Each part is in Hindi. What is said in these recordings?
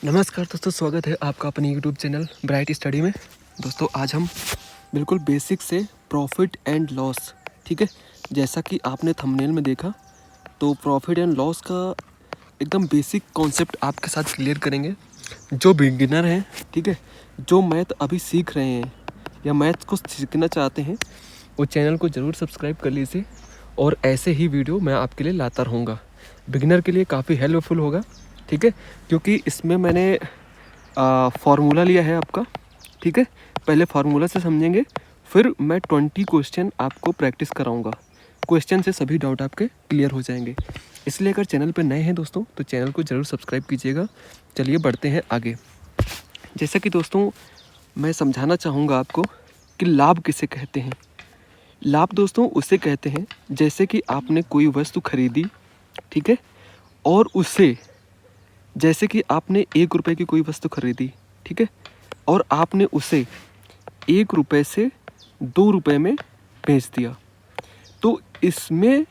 नमस्कार दोस्तों, स्वागत है आपका अपने यूट्यूब चैनल ब्राइट स्टडी में। दोस्तों आज हम बिल्कुल बेसिक से प्रॉफिट एंड लॉस, ठीक है, जैसा कि आपने थंबनेल में देखा, तो प्रॉफिट एंड लॉस का एकदम बेसिक कॉन्सेप्ट आपके साथ क्लियर करेंगे। जो बिगिनर हैं, ठीक है, जो मैथ अभी सीख रहे हैं या मैथ को सीखना चाहते हैं, वो चैनल को ज़रूर सब्सक्राइब कर लीजिए और ऐसे ही वीडियो मैं आपके लिए लाता रहूँगा। बिगिनर के लिए काफ़ी हेल्पफुल होगा, ठीक है, क्योंकि इसमें मैंने फार्मूला लिया है आपका, ठीक है। पहले फार्मूला से समझेंगे, फिर मैं 20 क्वेश्चन आपको प्रैक्टिस कराऊंगा। क्वेश्चन से सभी डाउट आपके क्लियर हो जाएंगे। इसलिए अगर चैनल पर नए हैं दोस्तों, तो चैनल को ज़रूर सब्सक्राइब कीजिएगा। चलिए बढ़ते हैं आगे। जैसा कि दोस्तों मैं समझाना चाहूँगा आपको कि लाभ किसे कहते हैं। लाभ दोस्तों उसे कहते हैं जैसे कि आपने कोई वस्तु खरीदी, ठीक है, और उससे, जैसे कि आपने 1 रुपये की कोई वस्तु खरीदी, ठीक है, और आपने उसे 1 रुपये से 2 रुपये में बेच दिया, तो इसमें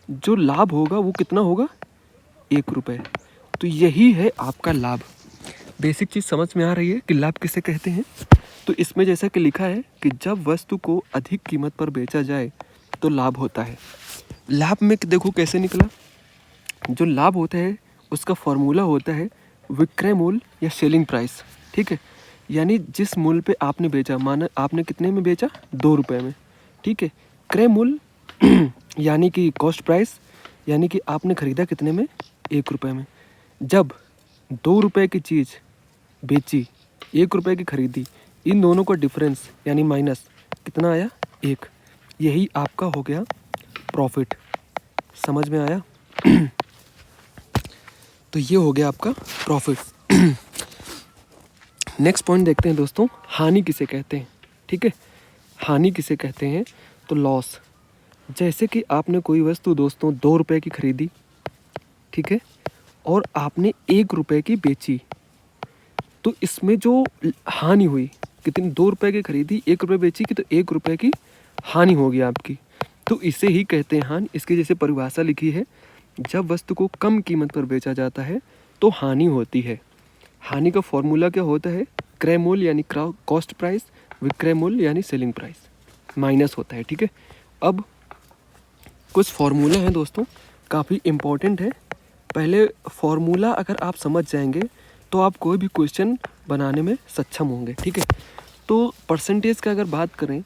जो लाभ होगा वो कितना होगा, 1 रुपये। तो यही है आपका लाभ। बेसिक चीज़ समझ में आ रही है कि लाभ किसे कहते हैं। तो इसमें जैसा कि लिखा है कि जब वस्तु को अधिक कीमत पर बेचा जाए तो लाभ होता है। लाभ में देखो कैसे निकला। जो लाभ होता है उसका फॉर्मूला होता है विक्रय मूल्य या सेलिंग प्राइस, ठीक है। यानी जिस मूल्य पे आपने बेचा, माना आपने कितने में बेचा, 2 रुपये में, ठीक है। क्रय मूल्य यानी कि कॉस्ट प्राइस, यानी कि आपने ख़रीदा कितने में, 1 रुपये में। जब 2 रुपये की चीज़ बेची, 1 रुपये की खरीदी, इन दोनों का डिफरेंस यानी माइनस कितना आया, 1। यही आपका हो गया प्रॉफिट। समझ में आया। तो ये हो गया आपका प्रॉफिट। नेक्स्ट पॉइंट देखते हैं दोस्तों, हानि किसे कहते हैं, ठीक है। हानि किसे कहते हैं, तो लॉस। जैसे कि आपने कोई वस्तु दोस्तों 2 रुपये की खरीदी, ठीक है, और आपने 1 रुपये की बेची, तो इसमें जो हानि हुई, कितनी, 2 रुपये की खरीदी, 1 रुपये बेची की, तो 1 रुपये की हानि होगी आपकी। तो इसे ही कहते हैं हानि। इसकी जैसे परिभाषा लिखी है, जब वस्तु को कम कीमत पर बेचा जाता है तो हानि होती है। हानि का फॉर्मूला क्या होता है, क्रय मूल्य यानी कॉस्ट प्राइस, विक्रय मूल्य यानी सेलिंग प्राइस, माइनस होता है, ठीक है। अब कुछ फॉर्मूले हैं दोस्तों, काफ़ी इम्पोर्टेंट है। पहले फॉर्मूला अगर आप समझ जाएंगे तो आप कोई भी क्वेश्चन बनाने में सक्षम होंगे, ठीक है। तो परसेंटेज का अगर बात करें,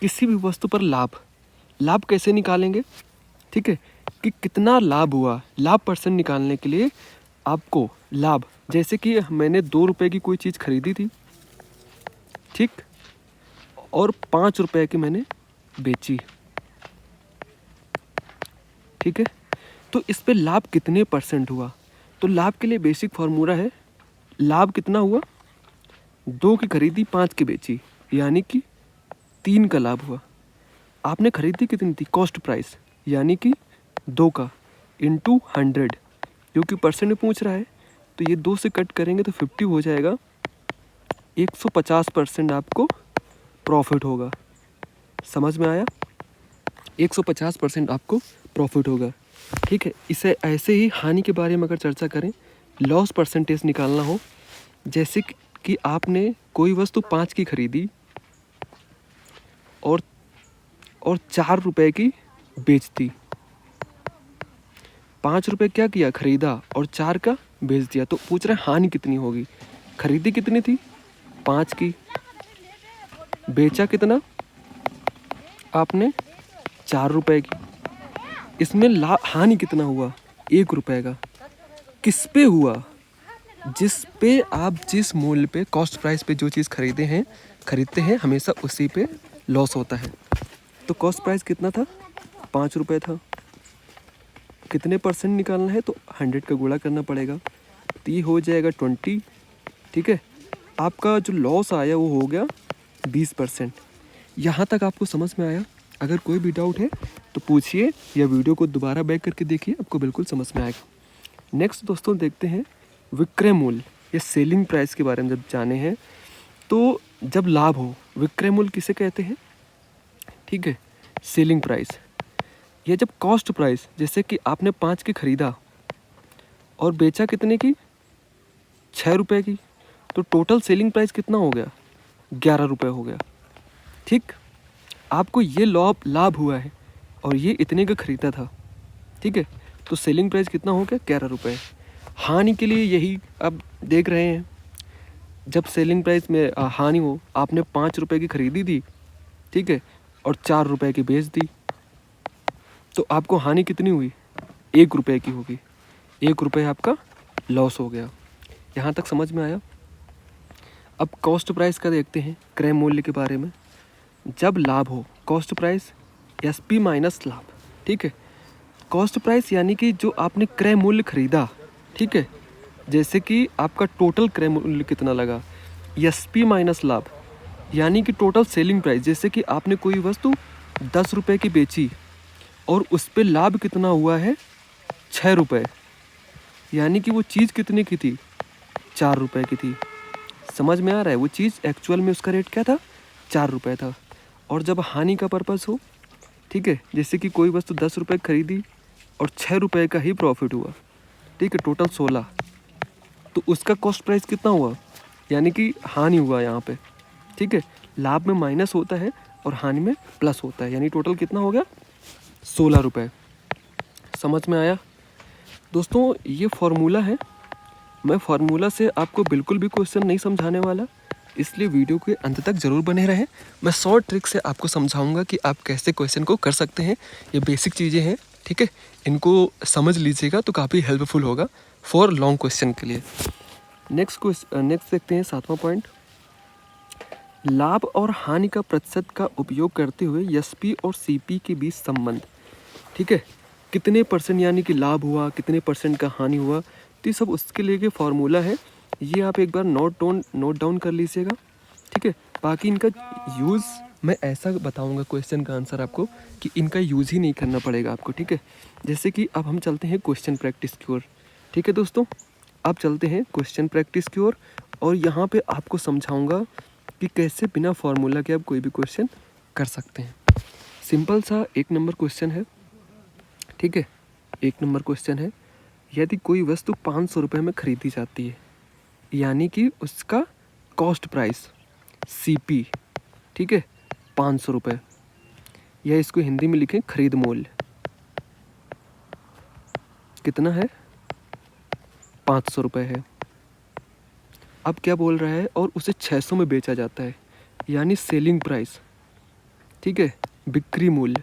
किसी भी वस्तु पर लाभ कैसे निकालेंगे, ठीक है, कि कितना लाभ हुआ। लाभ परसेंट निकालने के लिए आपको लाभ, जैसे कि मैंने 2 रुपये की कोई चीज़ खरीदी थी, ठीक, और 5 रुपये की मैंने बेची, ठीक है, तो इस पे लाभ कितने परसेंट हुआ। तो लाभ के लिए बेसिक फार्मूला है, लाभ कितना हुआ, 2 की खरीदी 5 की बेची, यानी कि 3 का लाभ हुआ। आपने खरीदी कितनी थी, कॉस्ट प्राइस, यानी कि 2 का इंटू 100, क्योंकि परसेंट में पूछ रहा है, तो ये 2 से कट करेंगे तो 50 हो जाएगा। 150% आपको प्रॉफिट होगा। समझ में आया, 150% आपको प्रॉफिट होगा, ठीक है। इसे ऐसे ही हानि के बारे में अगर चर्चा करें, लॉस परसेंटेज निकालना हो, जैसे कि आपने कोई वस्तु 5 की खरीदी और 4 रुपये की बेच दी। 5 रुपये क्या किया, खरीदा, और 4 का बेच दिया, तो पूछ रहे हैं हानि कितनी होगी। खरीदी कितनी थी, 5 की, बेचा कितना आपने, 4 रुपये की। इसमें हानि कितना हुआ, 1 रुपये का। किस पे हुआ, जिस पे आप जिस मूल्य पे, कॉस्ट प्राइस पे जो चीज़ खरीदते हैं हमेशा उसी पे लॉस होता है। तो कॉस्ट प्राइस कितना था, 5 रुपये था। कितने परसेंट निकालना है, तो 100 का गुणा करना पड़ेगा, तो ये हो जाएगा 20, ठीक है। आपका जो लॉस आया वो हो गया 20%। यहाँ तक आपको समझ में आया। अगर कोई भी डाउट है तो पूछिए, या वीडियो को दोबारा बैक करके देखिए, आपको बिल्कुल समझ में आएगा। नेक्स्ट दोस्तों देखते हैं विक्रय मूल्य या सेलिंग प्राइस के बारे में। जब जाने हैं तो जब लाभ हो, विक्रय मूल्य किसे कहते हैं, ठीक है, सेलिंग प्राइस। या जब कॉस्ट प्राइस, जैसे कि आपने 5 की खरीदा और बेचा कितने की, 6 रुपये की, तो टोटल सेलिंग प्राइस कितना हो गया? 11 रुपये हो गया। ठीक, आपको ये लाभ हुआ है और ये इतने का ख़रीदा था। ठीक है, तो सेलिंग प्राइस कितना हो गया? 11 रुपये। हानि के लिए यही आप देख रहे हैं, जब सेलिंग प्राइस में हानि हो, आपने 5 रुपये की ख़रीदी थी, ठीक है, और 4 रुपये की बेच दी, तो आपको हानि कितनी हुई? 1 रुपये की होगी। 1 रुपये आपका लॉस हो गया। यहाँ तक समझ में आया? अब कॉस्ट प्राइस का देखते हैं, क्रय मूल्य के बारे में। जब लाभ हो, कॉस्ट प्राइस SP माइनस लाभ। ठीक है, कॉस्ट प्राइस यानी कि जो आपने क्रय मूल्य खरीदा, ठीक है, जैसे कि आपका टोटल क्रय मूल्य कितना लगा, SP माइनस लाभ, यानी कि टोटल सेलिंग प्राइस। जैसे कि आपने कोई वस्तु 10 रुपये की बेची और उस पर लाभ कितना हुआ है? 6 रुपये, यानी कि वो चीज़ कितने की थी? 4 रुपये की थी। समझ में आ रहा है? वो चीज़ एक्चुअल में उसका रेट क्या था? 4 रुपये था। और जब हानि का पर्पस हो, ठीक है, जैसे कि कोई वस्तु 10 रुपये खरीदी और 6 रुपये का ही प्रॉफिट हुआ, ठीक है, टोटल 16, तो उसका कॉस्ट प्राइस कितना हुआ? यानी कि हानि हुआ यहाँ पे। ठीक है, लाभ में माइनस होता है और हानि में प्लस होता है, यानी टोटल कितना हो गया? 16 रुपये। समझ में आया? दोस्तों, ये फार्मूला है। मैं फार्मूला से आपको बिल्कुल भी क्वेश्चन नहीं समझाने वाला, इसलिए वीडियो के अंत तक ज़रूर बने रहें। मैं शॉर्ट ट्रिक से आपको समझाऊंगा कि आप कैसे क्वेश्चन को कर सकते हैं। ये बेसिक चीज़ें हैं, ठीक है, इनको समझ लीजिएगा तो काफ़ी हेल्पफुल होगा फॉर लॉन्ग क्वेश्चन के लिए। नेक्स्ट देखते हैं 7वां पॉइंट। लाभ और हानि का प्रतिशत का उपयोग करते हुए SP और CP के बीच संबंध। ठीक है, कितने परसेंट यानी कि लाभ हुआ, कितने परसेंट का हानि हुआ, तो ये सब उसके लिए फार्मूला है। ये आप एक बार नोट डाउन कर लीजिएगा। ठीक है, बाकी इनका यूज़ मैं ऐसा बताऊंगा क्वेश्चन का आंसर आपको कि इनका यूज़ ही नहीं करना पड़ेगा आपको। ठीक है, जैसे कि अब हम चलते हैं क्वेश्चन प्रैक्टिस की ओर। ठीक है दोस्तों, अब चलते हैं क्वेश्चन प्रैक्टिस की ओर और यहाँ पे आपको समझाऊंगा कि कैसे बिना फार्मूला के आप कोई भी क्वेश्चन कर सकते हैं। सिंपल सा 1 नंबर क्वेश्चन है। ठीक है, 1 नंबर क्वेश्चन है, यदि कोई वस्तु 500 रुपये में खरीदी जाती है, यानी कि उसका कॉस्ट प्राइस CP, ठीक है, 500 रुपये, या इसको हिंदी में लिखें खरीद मूल्य कितना है? 500 रुपये है। अब क्या बोल रहा है? और उसे 600 में बेचा जाता है, यानी सेलिंग प्राइस, ठीक है, बिक्री मूल्य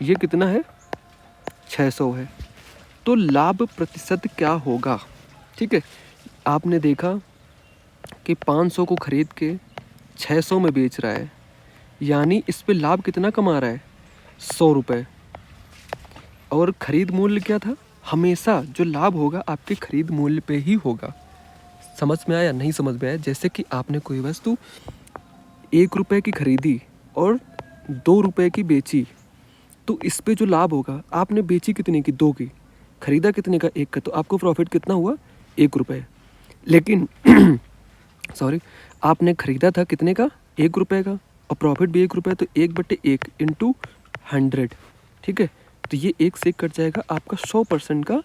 ये कितना है? 600 है। तो लाभ प्रतिशत क्या होगा? ठीक है, आपने देखा कि 500 को खरीद के 600 में बेच रहा है, यानी इस पे लाभ कितना कमा रहा है? 100 रुपये। और खरीद मूल्य क्या था? हमेशा जो लाभ होगा आपके खरीद मूल्य पे ही होगा। समझ में आया? नहीं समझ में आया? जैसे कि आपने कोई वस्तु 1 रुपये की खरीदी और 2 रुपये की बेची, तो इस पे जो लाभ होगा, आपने बेची कितने की? 2 की, खरीदा कितने का? 1 का, तो आपको प्रॉफिट कितना हुआ? 1 रुपये। लेकिन सॉरी, आपने खरीदा था कितने का? 1 रुपये का, और प्रॉफिट भी 1 रुपये, तो 1/1 इंटू 100। ठीक है, तो ये 1 से कट जाएगा, आपका 100% का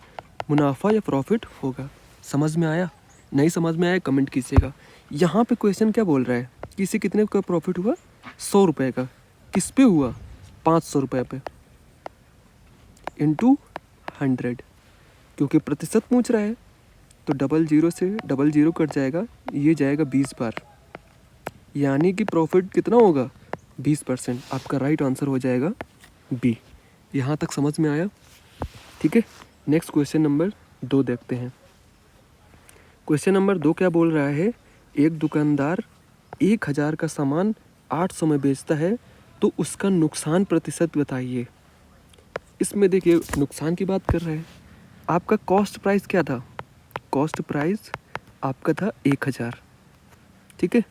मुनाफा या प्रॉफिट होगा। समझ में आया? नहीं समझ में आया कमेंट कीजिएगा। यहाँ पे क्वेश्चन क्या बोल रहा है कि इसे कितने का प्रॉफिट हुआ? 100 रुपये का। किस पे हुआ? 500 रुपये पे इंटू 100, क्योंकि प्रतिशत पूछ रहा है, तो 00 से 00 कट जाएगा, ये जाएगा 20 बार, यानी कि प्रॉफिट कितना होगा? 20%। आपका राइट आंसर हो जाएगा B। यहाँ तक समझ में आया? ठीक है, नेक्स्ट क्वेश्चन नंबर 2 देखते हैं। क्वेश्चन नंबर 2 क्या बोल रहा है? एक दुकानदार 1000 का सामान 800 में बेचता है, तो उसका नुकसान प्रतिशत बताइए। इसमें देखिए नुकसान की बात कर रहे हैं। आपका कॉस्ट प्राइस क्या था? कॉस्ट प्राइस आपका था 1000, ठीक है,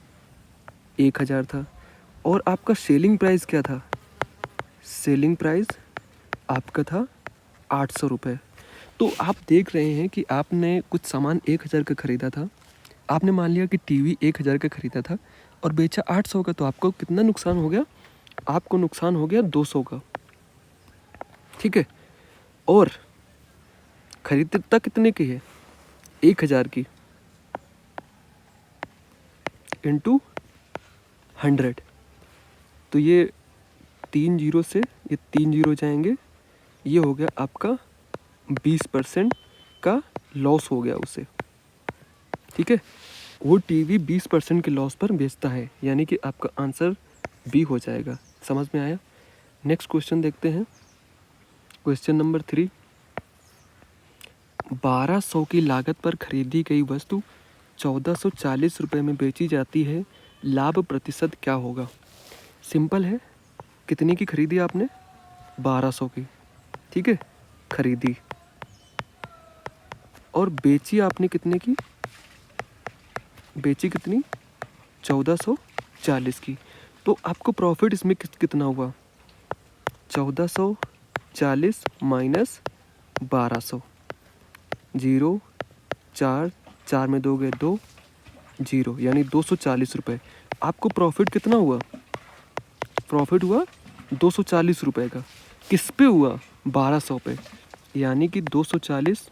1000 था। और आपका सेलिंग प्राइस क्या था? सेलिंग प्राइस आपका था 800 रुपये। तो आप देख रहे हैं कि आपने कुछ सामान 1000 का ख़रीदा था, आपने मान लिया कि टीवी 1000 का ख़रीदा था और बेचा 800 का, तो आपको कितना नुकसान हो गया? आपको नुकसान हो गया 200 का। ठीक है, और खरीदता कितने की है? 1000 की इंटू 100, तो ये 3 जीरो से ये 3 जीरो जाएंगे, ये हो गया आपका 20% का लॉस हो गया उसे। ठीक है, वो टीवी 20% के लॉस पर बेचता है, यानी कि आपका आंसर बी हो जाएगा। समझ में आया? नेक्स्ट क्वेश्चन देखते हैं, क्वेश्चन नंबर 3। 1200 की लागत पर खरीदी गई वस्तु 1440 रुपये में बेची जाती है, लाभ प्रतिशत क्या होगा? सिंपल है, कितने की खरीदी आपने? 1200 की, ठीक है, खरीदी, और बेची आपने कितने की? बेची कितनी? 1440 की। तो आपको प्रॉफिट इसमें कितना हुआ? 1440 माइनस 1200, 0 4 4 में 2 गए 2, 0, यानी 240 रुपये। आपको प्रॉफिट कितना हुआ? प्रॉफिट हुआ 240 रुपये का। किस पे हुआ? 1200 पे, यानी कि 240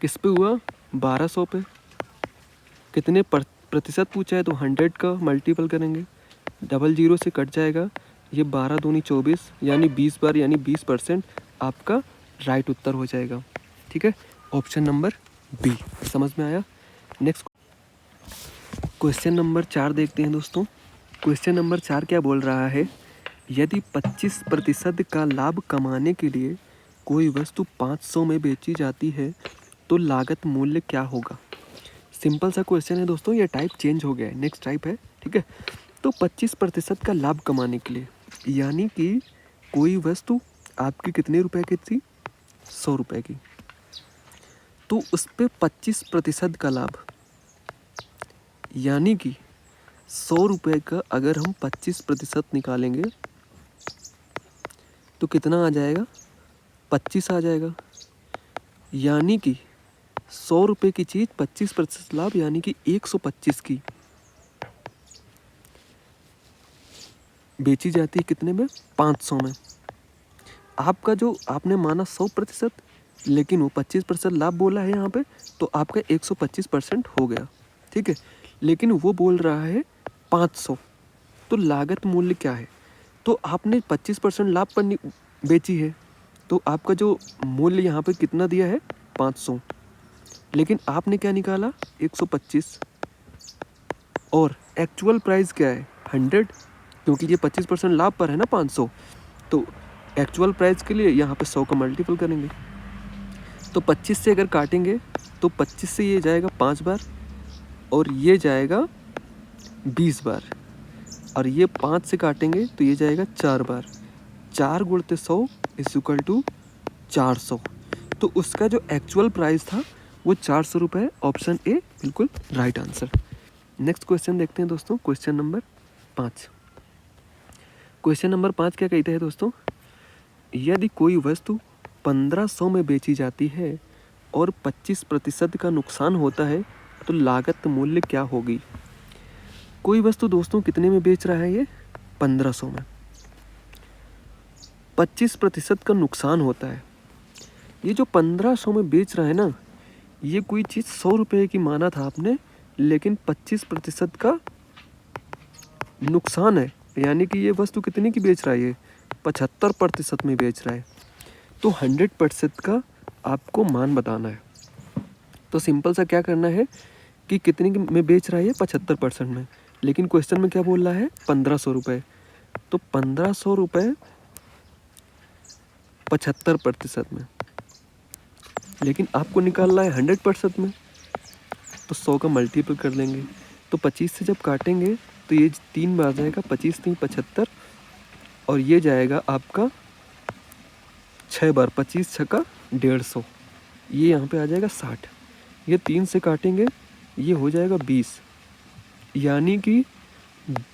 किस पे हुआ? 1200 पे। कितने प्रतिशत पूछा है तो 100 का मल्टीपल करेंगे, डबल जीरो से कट जाएगा, ये 12 दूनी 24, यानी 20 बार, यानी 20% आपका राइट उत्तर हो जाएगा। ठीक है, ऑप्शन नंबर बी। समझ में आया? नेक्स्ट क्वेश्चन नंबर 4 देखते हैं दोस्तों। क्वेश्चन नंबर 4 क्या बोल रहा है? यदि 25% का लाभ कमाने के लिए कोई वस्तु 500 में बेची जाती है तो लागत मूल्य क्या होगा? सिंपल सा क्वेश्चन है दोस्तों, ये टाइप चेंज हो गया है, नेक्स्ट टाइप है। ठीक है, तो 25% का लाभ कमाने के लिए, यानी कि कोई वस्तु आपकी कितने रुपए की थी? 100 रुपये की, तो उस पर 25% का लाभ, यानी कि 100 रुपये का अगर हम 25% निकालेंगे तो कितना आ जाएगा? 25 आ जाएगा, यानी कि 100 रुपये की चीज़ 25% लाभ, यानी कि 125 की बेची जाती है। कितने में? 500 में। आपका जो आपने माना 100%, लेकिन वो 25% लाभ बोला है यहाँ पे, तो आपका 125% हो गया। ठीक है, लेकिन वो बोल रहा है 500, तो लागत मूल्य क्या है? तो आपने 25% लाभ पर बेची है, तो आपका जो मूल्य यहाँ पे कितना दिया है? 500, लेकिन आपने क्या निकाला? 125, और एक्चुअल प्राइस क्या है? 100, क्योंकि ये 25% लाभ पर है ना 500, तो एक्चुअल प्राइस के लिए यहाँ पे 100 का मल्टीपल करेंगे, तो 25 से अगर काटेंगे तो 25 से ये जाएगा 5 बार, और ये जाएगा 20 बार, और ये 5 से काटेंगे तो ये जाएगा 4 बार। 4 गुणते 100 इक्वल टू 400, तो उसका जो एक्चुअल प्राइस था वो 400 रुपये। ऑप्शन ए बिल्कुल राइट आंसर। नेक्स्ट क्वेश्चन देखते हैं दोस्तों, क्वेश्चन नंबर 5। क्वेश्चन नंबर 5 क्या कहते हैं दोस्तों? यदि कोई वस्तु 1500 में बेची जाती है और 25% का नुकसान होता है तो लागत मूल्य क्या होगी? कोई वस्तु दोस्तों कितने में बेच रहा है? ये 1500 में, 25% का नुकसान होता है। ये जो 1500 में बेच रहा है ना, ये कोई चीज़ 100 रुपये की माना था आपने, लेकिन 25% का नुकसान है, यानी कि ये वस्तु कितने की बेच रहा है? ये 75% में बेच रहा है, तो 100% का आपको मान बताना है। तो सिंपल सा क्या करना है कि कितने में बेच रहा है? ये 75% में, लेकिन क्वेश्चन में क्या बोल रहा है? 1500 रुपये, तो 1500 रुपये 75% में, लेकिन आपको निकालना है 100% में, तो 100 का मल्टीपल कर लेंगे, तो 25 से जब काटेंगे तो ये 3 बार जाएगा, 25 3 75, और ये जाएगा आपका 6 बार, 25 छक्का 150, ये यहाँ पे आ जाएगा 60। ये 3 से काटेंगे, ये हो जाएगा 20, यानी कि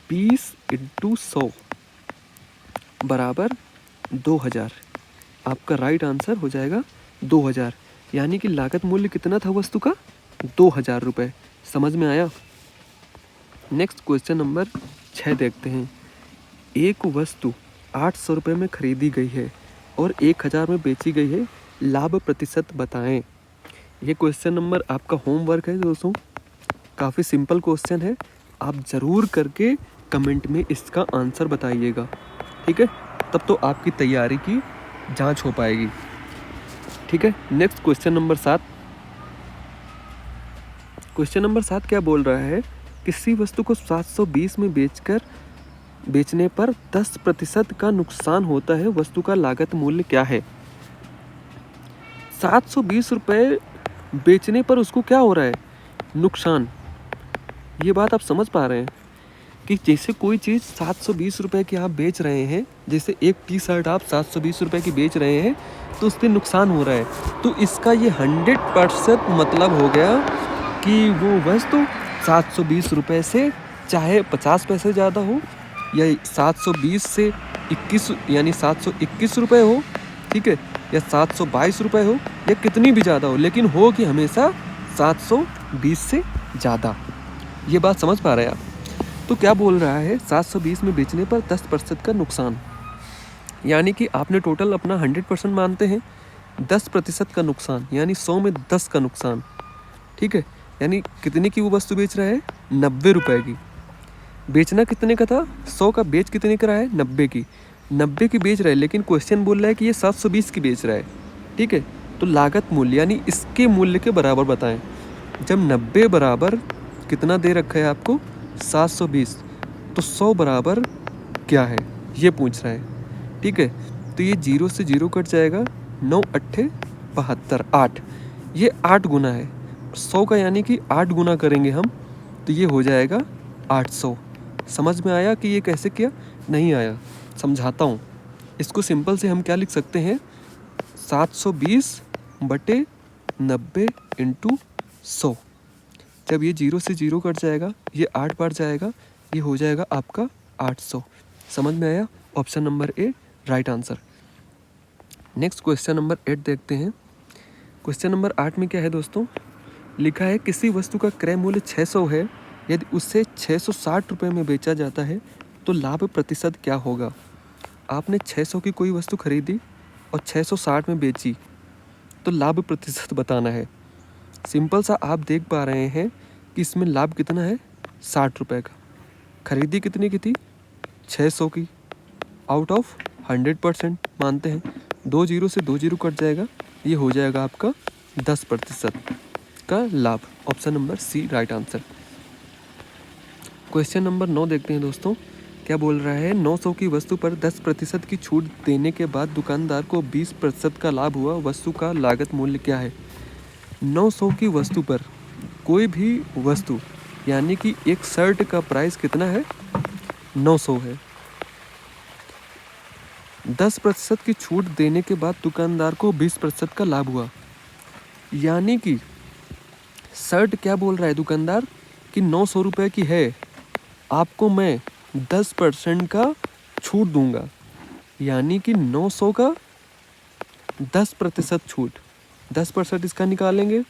20 इंटू 100 बराबर 2000। आपका राइट आंसर हो जाएगा 2000, यानी कि लागत मूल्य कितना था वस्तु का? 2000 रुपये। समझ में आया? नेक्स्ट क्वेश्चन नंबर 6 देखते हैं। एक वस्तु 800 रुपये में खरीदी गई है और 1000 में बेची गई है, लाभ प्रतिशत बताएं। ये क्वेश्चन नंबर आपका होमवर्क है दोस्तों, काफ़ी सिंपल क्वेश्चन है, आप ज़रूर करके कमेंट में इसका आंसर बताइएगा, ठीक है। तब तो आपकी तैयारी की जांच हो पाएगी, ठीक है। Next question number 7। Question number 7 क्या बोल रहा है, किसी वस्तु को 720 में बेचने पर 10% का नुकसान होता है, वस्तु का लागत मूल्य क्या है। 720 रुपये बेचने पर उसको क्या हो रहा है, नुकसान। ये बात आप समझ पा रहे हैं कि जैसे कोई चीज़ 720 रुपये की आप बेच रहे हैं, जैसे एक टी शर्ट आप 720 रुपये की बेच रहे हैं, तो उससे नुकसान हो रहा है। तो इसका ये 100% मतलब हो गया कि वो वस्तु 720 रुपये से चाहे 50 पैसे ज़्यादा हो, या 720 से 21 यानी 721 रुपये हो, ठीक है, या 722 रुपये हो, या कितनी भी ज़्यादा हो, लेकिन हो कि हमेशा 720 से ज़्यादा। ये बात समझ पा रहे हैं आप। तो क्या बोल रहा है, 720 में बेचने पर 10% का नुकसान, यानी कि आपने टोटल अपना 100% मानते हैं, 10% का नुकसान यानी 100 में 10 का नुकसान, ठीक है। यानी कितने की वो वस्तु बेच रहा है, 90 रुपये की। बेचना कितने का था, 100 का, बेच कितने का रहा है, 90 की। 90 की बेच रहा है, लेकिन क्वेश्चन बोल रहा है कि ये 720 की बेच रहा है, ठीक है। तो लागत मूल्य यानी इसके मूल्य के बराबर बताएं। जब 90 बराबर कितना दे रखा है आपको, 720, तो 100 बराबर क्या है ये पूछ रहा है, ठीक है। तो ये 0 से 0 कट जाएगा, 9 8 72, 8, ये 8 गुना है 100 का, यानी कि 8 गुना करेंगे हम तो ये हो जाएगा 800। समझ में आया कि ये कैसे किया, नहीं आया, समझाता हूँ। इसको सिंपल से हम क्या लिख सकते हैं, 720 बटे 90 इंटू 100। जब ये 0 से 0 कट जाएगा, ये 8 बार जाएगा, ये हो जाएगा आपका 800। समझ में आया, option number A right answer. Next question number 8 देखते हैं। क्वेश्चन नंबर 8 में क्या है दोस्तों, लिखा है किसी वस्तु का क्रय मूल्य 600 है, यदि उसे 660 रुपये में बेचा जाता है तो लाभ प्रतिशत क्या होगा। आपने 600 की कोई वस्तु खरीदी और 660 में बेची, तो लाभ प्रतिशत बताना है। सिंपल सा आप देख पा रहे हैं कि इसमें लाभ कितना है, 60 रुपये का। खरीदी कितनी की थी, 600 की, आउट ऑफ 100% मानते हैं, 2 0 से 2 0 कट जाएगा, ये हो जाएगा आपका 10% का लाभ। Option number C right answer. Question number 9 देखते हैं दोस्तों, क्या बोल रहा है, 900 की वस्तु पर 10% की छूट देने के बाद दुकानदार को 20% का लाभ हुआ, वस्तु का लागत मूल्य क्या है। 900 की वस्तु पर कोई भी वस्तु, यानी कि एक शर्ट का प्राइस कितना है, 900 है। 10% की छूट देने के बाद दुकानदार को 20% का लाभ हुआ, यानी कि शर्ट क्या बोल रहा है दुकानदार कि 900 रुपये की है, आपको मैं 10% का छूट दूंगा, यानी कि 900 का 10% छूट। 10% इसका निकालेंगे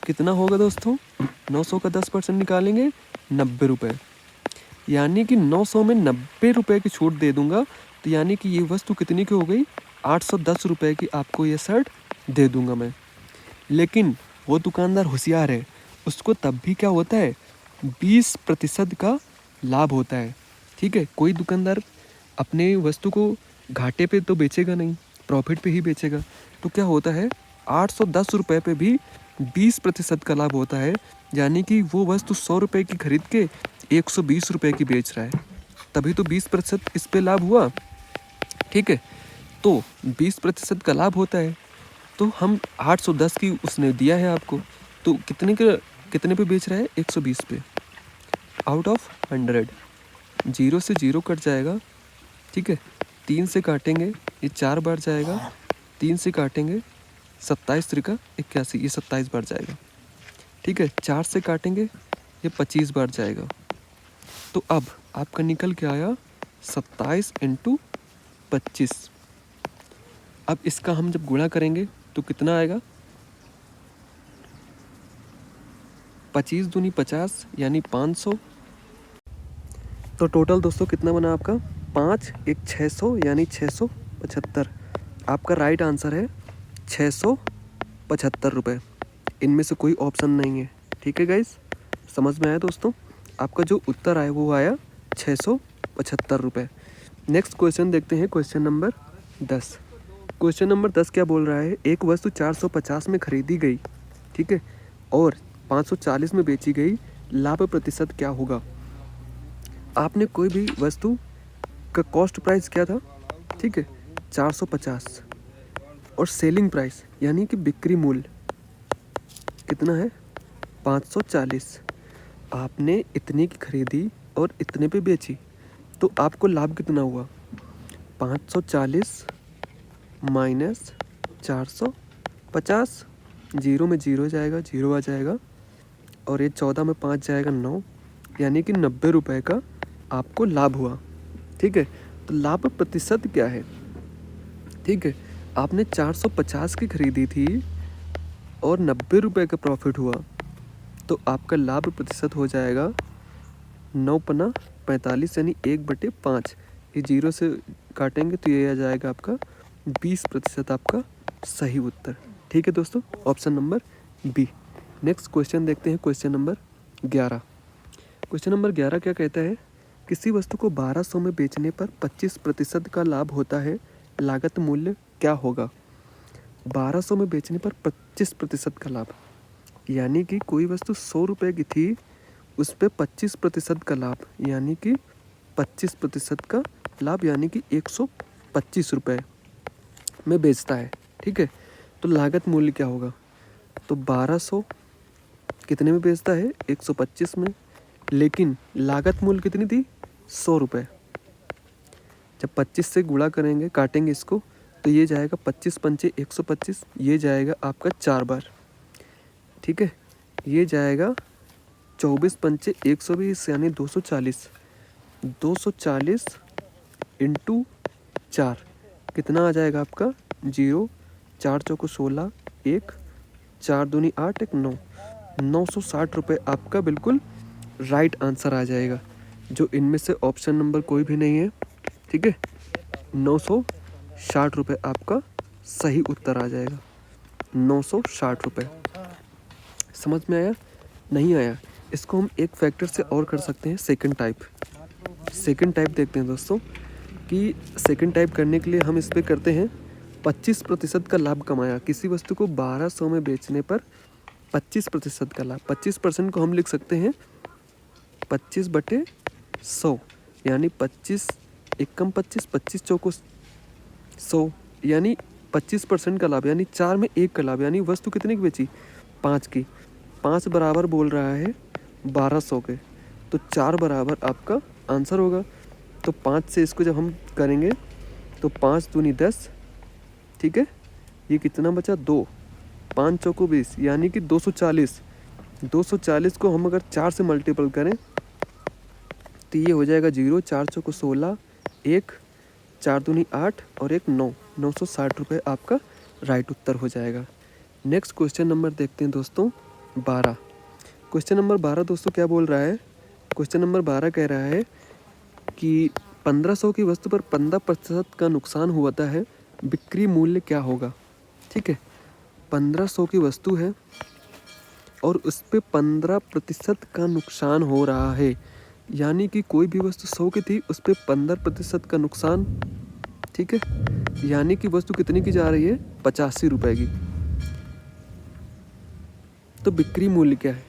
कितना होगा दोस्तों, 900 का 10% निकालेंगे 90 रुपये, यानी कि 900 में 90 रुपये की छूट दे दूंगा, तो यानी कि ये वस्तु कितनी की हो गई, 810 रुपये की आपको ये शर्ट दे दूंगा मैं। लेकिन वो दुकानदार होशियार है, उसको तब भी क्या होता है, 20% का लाभ होता है, ठीक है। कोई दुकानदार अपने वस्तु को घाटे पे तो बेचेगा नहीं, प्रॉफिट पे ही बेचेगा। तो क्या होता है, 810 रुपये पे भी 20% का लाभ होता है, यानी कि वो वस्तु 100 रुपये की खरीद के 120 रुपये की बेच रहा है, तभी तो 20% इस पे लाभ हुआ, ठीक है। तो 20% का लाभ होता है, तो हम 810 की उसने दिया है आपको, तो कितने पे बेच रहा है, 120 पे, आउट ऑफ 100। 0 से 0 कट जाएगा, ठीक है। 3 से काटेंगे, ये 4 बार जाएगा, 3 से काटेंगे 27 त्रिका 81, ये 27 बार जाएगा, ठीक है। 4 से काटेंगे, ये 25 बार जाएगा। तो अब आपका निकल के आया 27 इंटू 25। अब इसका हम जब गुणा करेंगे तो कितना आएगा, 25 दूनी 50 यानी 500। तो टोटल दोस्तों कितना बना आपका, 5 1 600 यानी 675। आपका राइट आंसर है ₹675। इनमें से कोई ऑप्शन नहीं है। ठीक है गाइस, समझ में आया दोस्तों? आपका जो उत्तर आया वो आया ₹675। नेक्स्ट क्वेश्चन देखते हैं, क्वेश्चन नंबर 10। क्वेश्चन नंबर 10 क्या बोल रहा है? एक वस्तु 450 में खरीदी गई, ठीक है, और 540 में बेची गई, लाभ प्रतिशत क्या होगा? आपने कोई भी वस्तु का कॉस्ट प्राइस क्या था, ठीक है, 450, और सेलिंग प्राइस यानी कि बिक्री मूल्य कितना है, 540। आपने इतने की खरीदी और इतने पे बेची, तो आपको लाभ कितना हुआ? 540 माइनस 450, जीरो में जीरो जाएगा, जीरो आ जाएगा, और ये 14 में 5 जाएगा 9, यानी कि 90 रुपये का आपको लाभ हुआ। ठीक है, तो लाभ प्रतिशत क्या है? ठीक है, आपने 450 की खरीदी थी और 90 रुपये का प्रॉफिट हुआ, तो आपका लाभ प्रतिशत हो जाएगा 9×5 45, यानी 1/5। ये जीरो से काटेंगे तो ये आ जाएगा आपका 20% आपका सही उत्तर। ठीक है दोस्तों, option number B. Next question देखते हैं, क्वेश्चन नंबर 11। क्वेश्चन नंबर 11 क्या कहता है? किसी वस्तु को 1200 में बेचने पर 25% का लाभ होता है, लागत मूल्य क्या होगा? 1200 में बेचने पर 25% का लाभ, यानी कि कोई वस्तु 100 रुपये की थी, उस पर 25% का लाभ, यानी कि 25% का लाभ, यानी कि 125 रुपये में बेचता है। ठीक है, तो लागत मूल्य क्या होगा? तो 1200 कितने में बेचता है? 125 में, लेकिन लागत मूल्य कितनी थी? 100 रुपये। जब 25 से गुणा करेंगे, काटेंगे इसको, तो ये जाएगा 25×5 125, ये जाएगा आपका 4 बार। ठीक है, ये जाएगा 24×5 120, यानी 240। 240 इंटू 4 कितना आ जाएगा आपका? 0, 4 चौको 16, 1, 4 दूनी 8, 1 9, 960 रुपये आपका बिल्कुल राइट आंसर आ जाएगा, जो इनमें से ऑप्शन नंबर कोई भी नहीं है। ठीक है, 960 रुपये आपका सही उत्तर आ जाएगा, 960 रुपये। समझ में आया? नहीं आया? इसको हम एक फैक्टर से और कर सकते हैं, सेकंड टाइप। सेकंड टाइप देखते हैं दोस्तों, कि सेकंड टाइप करने के लिए हम इस पे करते हैं 25% का लाभ कमाया। किसी वस्तु को 1200 में बेचने पर 25% का लाभ। 25% को हम लिख सकते हैं 25/100, यानी 25 एकम 25, 25 चौको 100, यानी 25% का लाभ, यानी 4 में 1 का लाभ। यानी वस्तु कितने की बेची? 5 की। 5 बराबर बोल रहा है 1200 के, तो 4 बराबर आपका आंसर होगा। तो 5 से इसको जब हम करेंगे तो 5 दूनी 10, ठीक है, ये कितना बचा? 2, 5 चौको 20, यानी कि 240। 240 को हम अगर 4 से मल्टीपल करें तो ये हो जाएगा 0, 4 चौको 16, 1, 4 दूनी 8 और 1 9, 960 रुपये आपका राइट उत्तर हो जाएगा। नेक्स्ट क्वेश्चन नंबर देखते हैं दोस्तों 12। क्वेश्चन नंबर 12 दोस्तों क्या बोल रहा है? क्वेश्चन नंबर 12 कह रहा है कि 1500 की वस्तु पर 15% का नुकसान होता है, बिक्री मूल्य क्या होगा? ठीक है, 1500 की वस्तु है और उस पर 15% का नुकसान हो रहा है, यानी कि कोई भी वस्तु 100 की थी, उस पर 15% का नुकसान। ठीक है, यानी कि वस्तु कितने की जा रही है? 85 रुपये की। तो बिक्री मूल्य क्या है?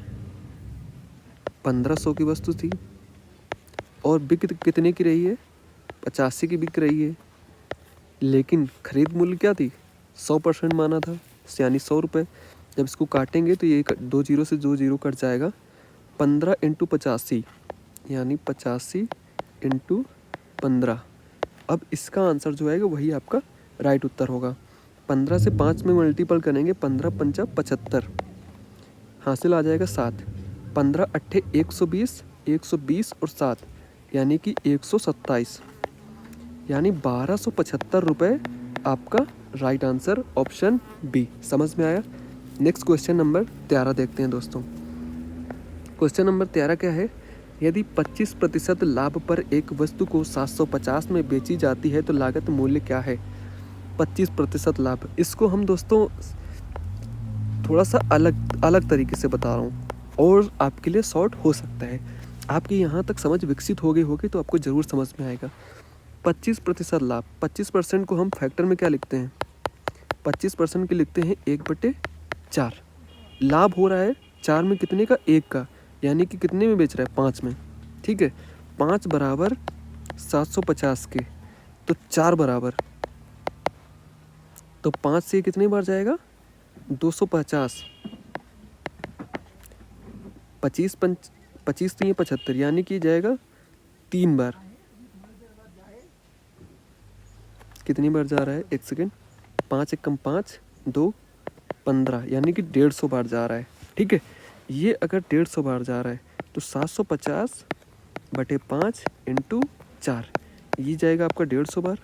1500 की वस्तु थी और बिक कितने की रही है? 85 की बिक रही है, लेकिन खरीद मूल्य क्या थी? 100% माना था, यानी 100 रुपये। जब इसको काटेंगे तो ये 2 जीरो से 2 जीरो कट जाएगा। 15 × 85, यानी 85 × 15। अब इसका आंसर जो आएगा वही आपका राइट उत्तर होगा। 15 से 5 में मल्टीपल करेंगे, 15×5 75, हासिल आ जाएगा 7। 15 × 8 120, 120 और 7 यानी कि 127, यानी 1275 रुपये आपका राइट आंसर, ऑप्शन बी। समझ में आया? नेक्स्ट क्वेश्चन नंबर 13 देखते हैं दोस्तों। क्वेश्चन नंबर 13 क्या है? यदि 25% लाभ पर एक वस्तु को 750 में बेची जाती है तो लागत मूल्य क्या है? 25% लाभ। इसको हम दोस्तों थोड़ा सा अलग तरीके से बता रहा हूँ और आपके लिए शॉर्ट हो सकता है। आपकी यहाँ तक समझ विकसित हो गई होगी तो आपको ज़रूर समझ में आएगा। 25% लाभ, 25% को हम फैक्टर में क्या लिखते हैं? 25% के लिखते हैं 1/4। लाभ हो रहा है 4 में कितने का? 1 का, यानी कि कितने में बेच रहा है? 5 में। ठीक है, 5 बराबर 750 के, तो 4 बराबर, तो 5 से कितने बार जाएगा? 250। 25 तो ये 75, यानी कि जाएगा 3 बार। कितनी बार जा रहा है? 1 सेकेंड, 5 एकम 5, 2 15, यानी कि 150 बार जा रहा है। ठीक है, ये अगर 150 बार जा रहा है तो 750/5 × 4, ये जाएगा आपका 150 बार,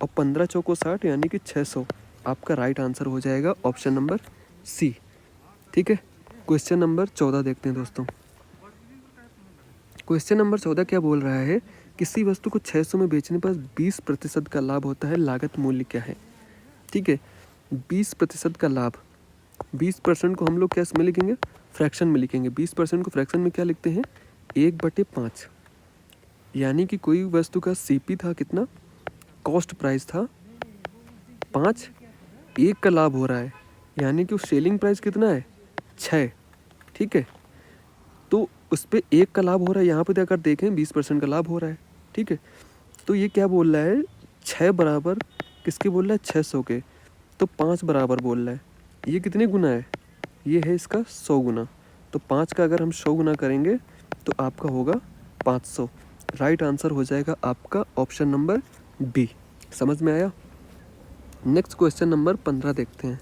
और 15 चौको 60, यानी कि 600। आपका राइट आंसर हो जाएगा ऑप्शन नंबर सी। ठीक है, क्वेश्चन नंबर 14 देखते हैं दोस्तों। क्वेश्चन नंबर 14 क्या बोल रहा है? किसी वस्तु को 600 में बेचने पर 20% का लाभ होता है, लागत मूल्य क्या है? ठीक है, 20% का लाभ, 20% को हम लोग क्या में लिखेंगे? फ्रैक्शन में लिखेंगे। 20% को फ्रैक्शन में क्या लिखते हैं? 1/5, यानी कि कोई वस्तु का सीपी था कितना? कॉस्ट प्राइस था 5, 1 का लाभ हो रहा है, यानी कि सेलिंग प्राइस कितना है? 6। ठीक है, तो उस पर 1 का लाभ हो रहा है। यहाँ पे अगर देखें 20% का लाभ हो रहा है। ठीक है, तो ये क्या बोल रहा है? 6 बराबर किसके बोल रहा है? 600 के, तो 5 बराबर बोल रहा है। ये कितने गुना है? ये है इसका 100 गुना। तो 5 का अगर हम 100 गुना करेंगे तो आपका होगा 500। राइट आंसर हो जाएगा आपका ऑप्शन नंबर बी। समझ में आया? नेक्स्ट क्वेश्चन नंबर 15 देखते हैं।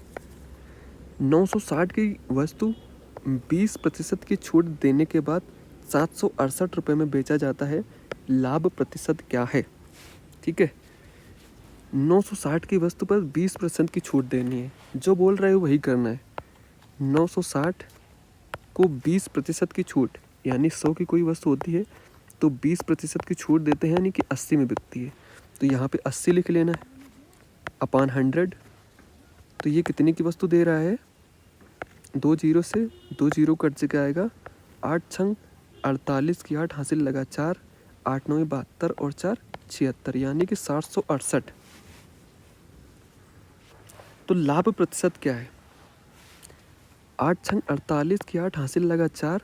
960 की वस्तु 20% की छूट देने के बाद 768 रुपये में बेचा जाता है, लाभ प्रतिशत क्या है? ठीक है, 960 की वस्तु पर 20% की छूट देनी है, जो बोल रहा है वही करना है। 960 को 20% की छूट, यानी 100 की कोई वस्तु होती है तो 20% की छूट देते हैं, यानी कि 80 में बिकती है, तो यहाँ पे 80 लिख लेना है अपॉन 100। तो ये कितने की वस्तु दे रहा है? 2 जीरो से 2 जीरो कट के आएगा, 8 छंग 48 की 8 हासिल लगा 4, 8 9 72 और 4 76, यानी कि 768। तो लाभ प्रतिशत क्या है? 8 छंग 48 की 8 हासिल लगा 4,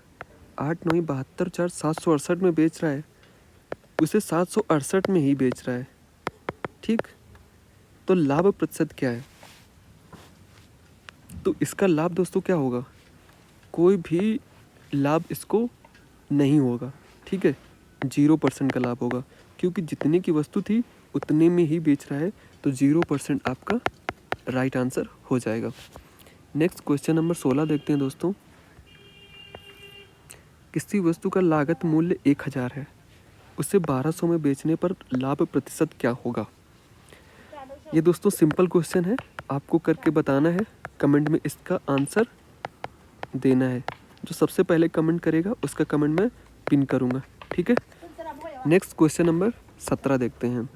8 9 72, 4 768 में बेच रहा है, उसे 768 में ही बेच रहा है। ठीक, तो लाभ प्रतिशत क्या है? तो इसका लाभ दोस्तों क्या होगा? कोई भी लाभ इसको नहीं होगा। ठीक है, 0% का लाभ होगा, क्योंकि जितने की वस्तु थी उतने में ही बेच रहा है, तो 0% आपका राइट आंसर हो जाएगा। नेक्स्ट क्वेश्चन नंबर 16 देखते हैं दोस्तों। किसी वस्तु का लागत मूल्य 1000 है, उसे 1200 में बेचने पर लाभ प्रतिशत क्या होगा? ये दोस्तों सिंपल क्वेश्चन है, आपको करके बताना है, कमेंट में इसका आंसर देना है। जो सबसे पहले कमेंट करेगा उसका कमेंट मैं पिन करूँगा। ठीक है, नेक्स्ट क्वेश्चन नंबर 17 देखते हैं।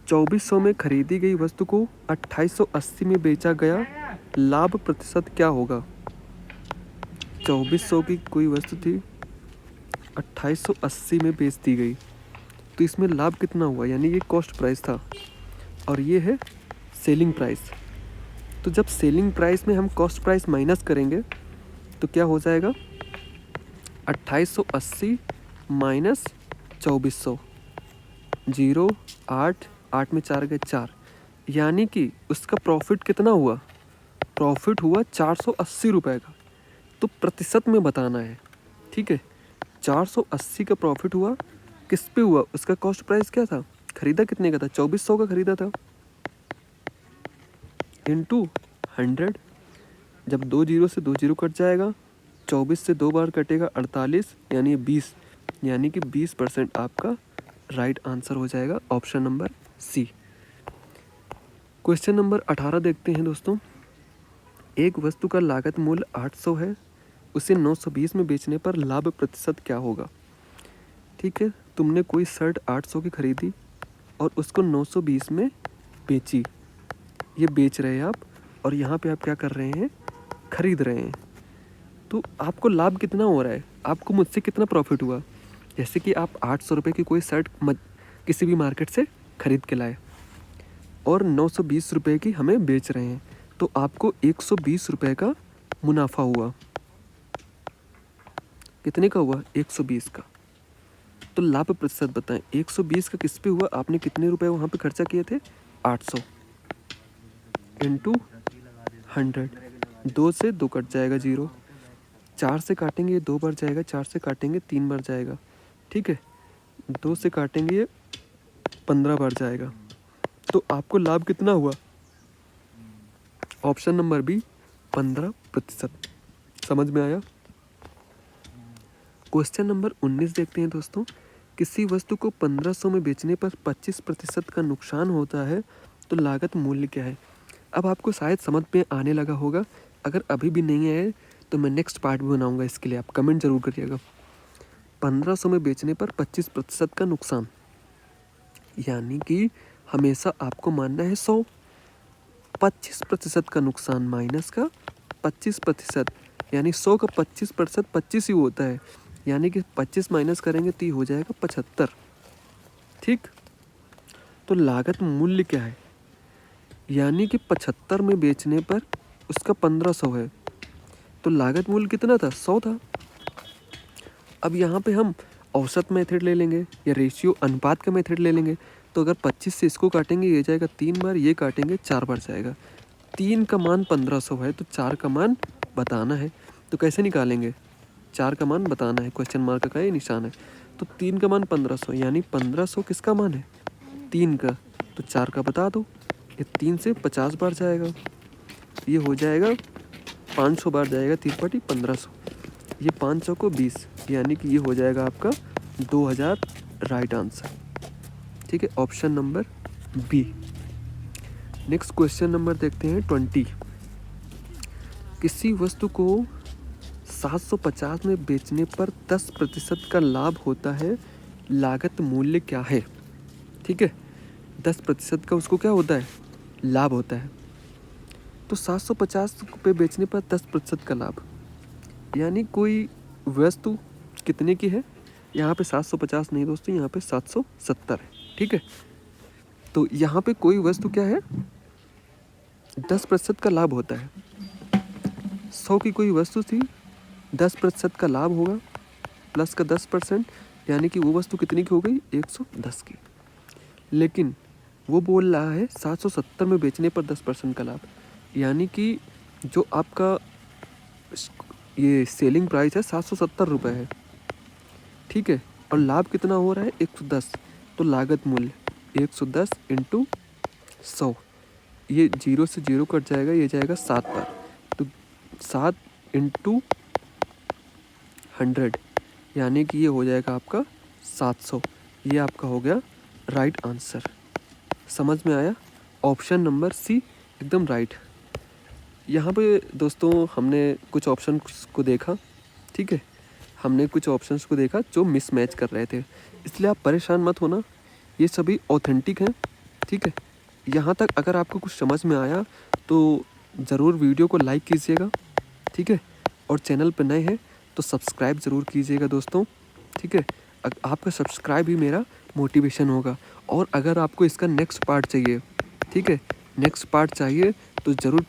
2400 में खरीदी गई वस्तु को 2880 में बेचा गया, लाभ प्रतिशत क्या होगा? 2400 की कोई वस्तु थी, 2880 में बेच दी गई, तो इसमें लाभ कितना हुआ? यानी ये कॉस्ट प्राइस था और ये है सेलिंग प्राइस। तो जब सेलिंग प्राइस में हम कॉस्ट प्राइस माइनस करेंगे तो क्या हो जाएगा? 2880 माइनस 2400, 0 8 8 में 4 गए 4, यानी कि उसका प्रॉफिट कितना हुआ? प्रॉफिट हुआ 480 रुपये का। तो प्रतिशत में बताना है। ठीक है, 480 का प्रॉफिट हुआ, किस पे हुआ? उसका कॉस्ट प्राइस क्या था? खरीदा कितने का था? 2400 का खरीदा था, इनटू 100। जब 2 जीरो से 2 जीरो कट जाएगा, 24 से 2 बार कटेगा 48, यानी 20, यानी कि 20% आपका राइट आंसर हो जाएगा option number C. Question number 18 देखते हैं दोस्तों। एक वस्तु का लागत मूल्य 800 है, उसे 920 में बेचने पर लाभ प्रतिशत क्या होगा? ठीक है, तुमने कोई शर्ट 800 की खरीदी, और उसको 920 में बेची। ये बेच रहे हैं आप, और यहाँ पे आप क्या कर रहे हैं, खरीद रहे हैं। तो आपको लाभ कितना हो रहा है, आपको मुझसे कितना प्रॉफिट हुआ। जैसे कि आप 800 रुपये की कोई शर्ट किसी भी मार्केट से खरीद के लाए और 920 रुपये की हमें बेच रहे हैं, तो आपको 120 रुपये का मुनाफा हुआ। कितने का हुआ, 120 का। तो लाभ प्रतिशत बताएं, 120 का किस पे हुआ, आपने कितने रुपए वहाँ पे खर्चा किए थे, 800 इंटू 100। 2 से 2 कट जाएगा 0, 4 से काटेंगे ये 2 बार जाएगा, 4 से काटेंगे 3 बार जाएगा, ठीक है। 2 से काटेंगे ये 15 बार जाएगा। तो आपको लाभ कितना हुआ, ऑप्शन नंबर बी 15%। समझ में आया। क्वेश्चन नंबर 19 देखते हैं दोस्तों। किसी वस्तु को 1500 में बेचने पर 25% का नुकसान होता है तो लागत मूल्य क्या है। अब आपको शायद समझ में आने लगा होगा, अगर अभी भी नहीं आए तो मैं नेक्स्ट पार्ट भी बनाऊंगा, इसके लिए आप कमेंट जरूर करिएगा। 1500 में बेचने पर 25% का नुकसान, यानी कि हमेशा आपको मानना है 100। 25% का नुकसान माइनस का 25%, यानी 100 का 25% 25 ही होता है, यानी कि 25 माइनस करेंगे तो ये हो जाएगा 75। ठीक, तो लागत मूल्य क्या है, यानी कि 75 में बेचने पर उसका 1500 है, तो लागत मूल्य कितना था, 100 था। अब यहाँ पे हम औसत मेथड ले लेंगे या रेशियो अनुपात का मेथड ले लेंगे। तो अगर 25 से इसको काटेंगे ये जाएगा 3 बार, ये काटेंगे 4 बार जाएगा। 3 का मान 1500 है तो 4 का मान बताना है। तो कैसे निकालेंगे, 4 का मान बताना है, क्वेश्चन मार्क का ये निशान है। तो 3 का मान 1500, यानी 1500 किसका मान है, 3 का, तो 4 का बता दो। ये 3 से 50 बार जाएगा, ये हो जाएगा 500 बार जाएगा, 3 पटी 1500, ये 500 को 20, यानी कि ये हो जाएगा आपका 2000, राइट आंसर। ठीक है, option number B. Next question number देखते हैं 20। किसी वस्तु को 750 में बेचने पर 10% का लाभ होता है, लागत मूल्य क्या है। ठीक है, 10% का उसको क्या होता है, लाभ होता है। तो 750 पे बेचने पर 10% का लाभ, यानी कोई वस्तु कितने की है, यहाँ पे 750 नहीं दोस्तों, यहाँ पे 770 है। ठीक है, तो यहाँ पे कोई वस्तु क्या है, 10% का लाभ होता है। 100 की कोई वस्तु थी, 10% का लाभ होगा, प्लस का 10%, यानी कि वो वस्तु कितनी की हो गई, 110 की। लेकिन वो बोल रहा है 770 में बेचने पर 10% का लाभ, यानी कि जो आपका ये सेलिंग प्राइस है 770 रुपये है। ठीक है, और लाभ कितना हो रहा है, 110। तो लागत मूल्य 110 इंटू 100, ये 0 से 0 कट जाएगा, ये जाएगा 7 बार, तो 7 इंटू 100, यानी कि ये हो जाएगा आपका 700। ये आपका हो गया राइट आंसर। समझ में आया, ऑप्शन नंबर सी एकदम राइट। यहाँ पे दोस्तों हमने कुछ ऑप्शन को देखा, ठीक है, हमने कुछ ऑप्शंस को देखा जो मिसमैच कर रहे थे, इसलिए आप परेशान मत होना, ये सभी ऑथेंटिक हैं। ठीक है, यहाँ तक अगर आपको कुछ समझ में आया तो ज़रूर वीडियो को लाइक कीजिएगा। ठीक है, और चैनल पर नए हैं तो सब्सक्राइब ज़रूर कीजिएगा दोस्तों। ठीक है, आपका सब्सक्राइब ही मेरा मोटिवेशन होगा। और अगर आपको इसका नेक्स्ट पार्ट चाहिए, ठीक है, नेक्स्ट पार्ट चाहिए तो ज़रूर